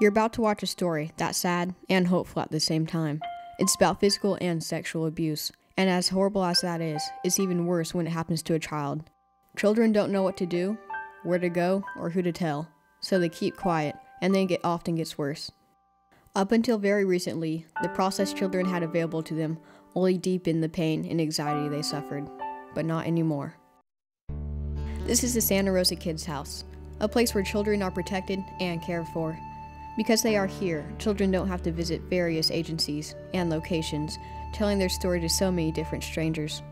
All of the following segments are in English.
You're about to watch a story that's sad and hopeful at the same time. It's about physical and sexual abuse, and as horrible as that is, it's even worse when it happens to a child. Children don't know what to do, where to go, or who to tell, so they keep quiet, and then it often gets worse. Up until very recently, the process children had available to them only deepened the pain and anxiety they suffered, but not anymore. This is the Santa Rosa Kids House, a place where children are protected and cared for. Because they are here, children don't have to visit various agencies and locations, telling their story to so many different strangers.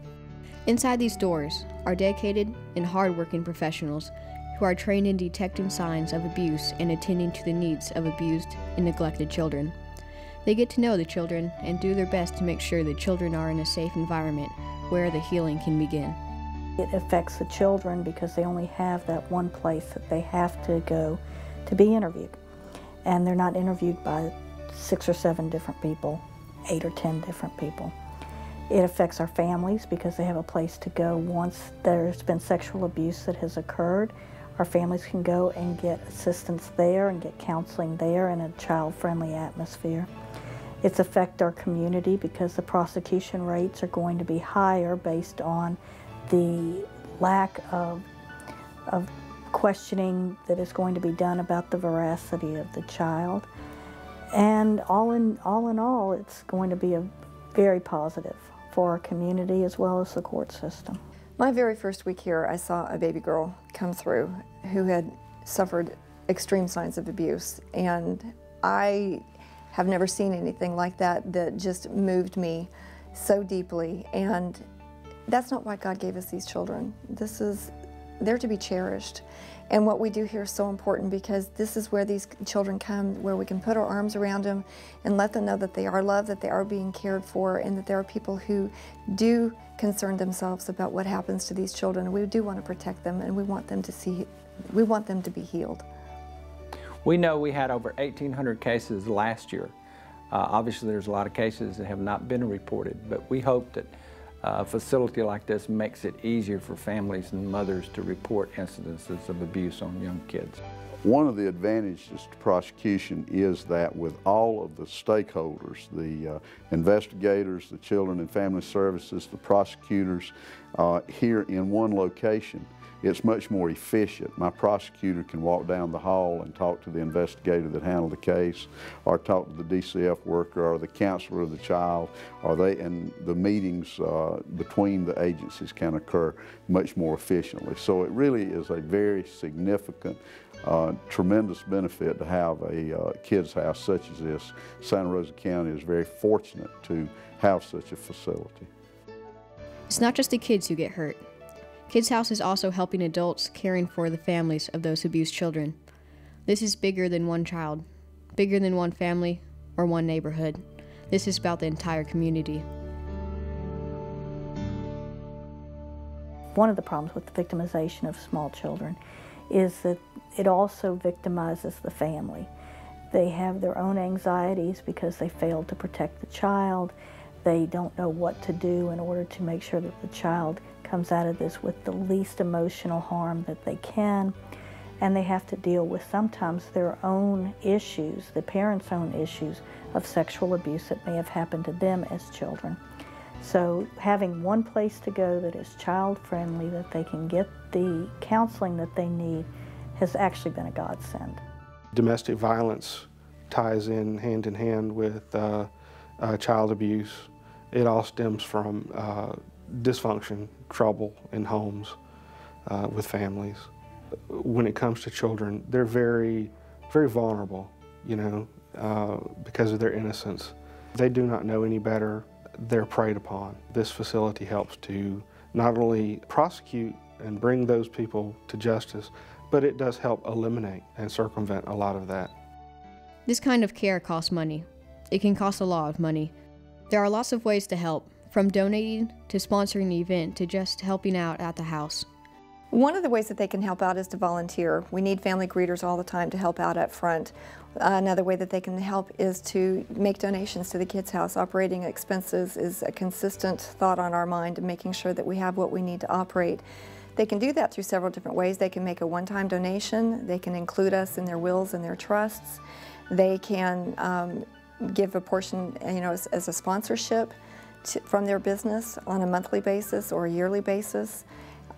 Inside these doors are dedicated and hardworking professionals who are trained in detecting signs of abuse and attending to the needs of abused and neglected children. They get to know the children and do their best to make sure the children are in a safe environment where the healing can begin. It affects the children because they only have that one place that they have to go to be interviewed. And they're not interviewed by 6 or 7 different people, 8 or 10 different people. It affects our families because they have a place to go once there's been sexual abuse that has occurred. Our families can go and get assistance there and get counseling there in a child-friendly atmosphere. It's affect our community because the prosecution rates are going to be higher based on the lack of questioning that is going to be done about the veracity of the child. And all in all, it's going to be a very positive for our community as well as the court system. My very first week here, I saw a baby girl come through who had suffered extreme signs of abuse, and I have never seen anything like that that just moved me so deeply. And that's not why God gave us these children. They're to be cherished. And what we do here is so important because this is where these children come, where we can put our arms around them and let them know that they are loved, that they are being cared for, and that there are people who do concern themselves about what happens to these children. And we do want to protect them, and we want them to be healed. We know we had over 1,800 cases last year. Obviously there's a lot of cases that have not been reported, but we hope that a facility like this makes it easier for families and mothers to report incidences of abuse on young kids. One of the advantages to prosecution is that with all of the stakeholders, the investigators, the children and family services, the prosecutors here in one location, it's much more efficient. My prosecutor can walk down the hall and talk to the investigator that handled the case, or talk to the DCF worker or the counselor of the child, and the meetings between the agencies can occur much more efficiently. So it really is a very significant, tremendous benefit to have a kids house such as this. Santa Rosa County is very fortunate to have such a facility. It's not just the kids who get hurt. Kids House is also helping adults caring for the families of those abused children. This is bigger than one child, bigger than one family or one neighborhood. This is about the entire community. One of the problems with the victimization of small children is that it also victimizes the family. They have their own anxieties because they failed to protect the child. They don't know what to do in order to make sure that the child comes out of this with the least emotional harm that they can. And they have to deal with sometimes their own issues, the parents' own issues of sexual abuse that may have happened to them as children. So having one place to go that is child-friendly, that they can get the counseling that they need, has actually been a godsend. Domestic violence ties in hand with child abuse. It all stems from dysfunction, trouble in homes with families. When it comes to children, they're very, very vulnerable, because of their innocence. They do not know any better. They're preyed upon. This facility helps to not only prosecute and bring those people to justice, but it does help eliminate and circumvent a lot of that. This kind of care costs money. It can cost a lot of money. There are lots of ways to help, from donating to sponsoring an event to just helping out at the house. One of the ways that they can help out is to volunteer. We need family greeters all the time to help out up front. Another way that they can help is to make donations to the Kids House. Operating expenses is a consistent thought on our mind, and making sure that we have what we need to operate. They can do that through several different ways. They can make a one-time donation. They can include us in their wills and their trusts. They can give a portion, as a sponsorship from their business on a monthly basis or a yearly basis.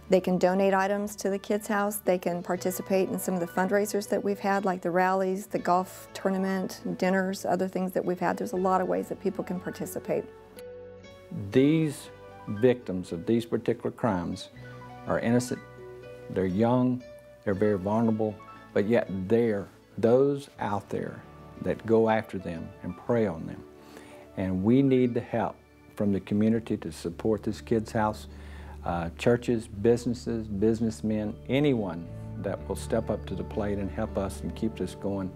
They can donate items to the Kids House. They can participate in some of the fundraisers that we've had, like the rallies, the golf tournament, dinners, other things that we've had. There's a lot of ways that people can participate. These victims of these particular crimes are innocent, they're young, they're very vulnerable, but yet there are those out there that go after them and prey on them. And we need the help from the community to support this Kids House. Churches, businesses, businessmen, anyone that will step up to the plate and help us and keep this going,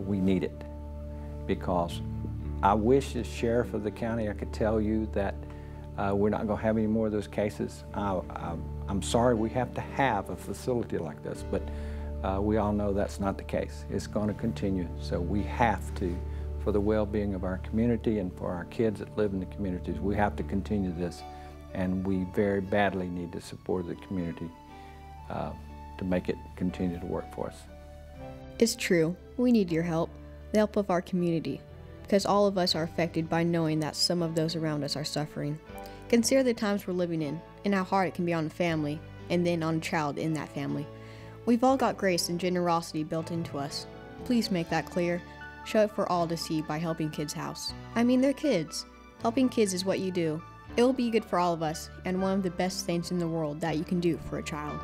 we need it. Because I wish as sheriff of the county I could tell you that we're not going to have any more of those cases. I'm sorry we have to have a facility like this, but we all know that's not the case. It's going to continue, so we have to, for the well-being of our community and for our kids that live in the communities, we have to continue this, and we very badly need the support of the community to make it continue to work for us. It's true. We need your help, the help of our community, because all of us are affected by knowing that some of those around us are suffering. Consider the times we're living in and how hard it can be on a family and then on a child in that family. We've all got grace and generosity built into us. Please make that clear. Show it for all to see by helping Kids House. I mean, they're kids. Helping kids is what you do. It will be good for all of us and one of the best things in the world that you can do for a child.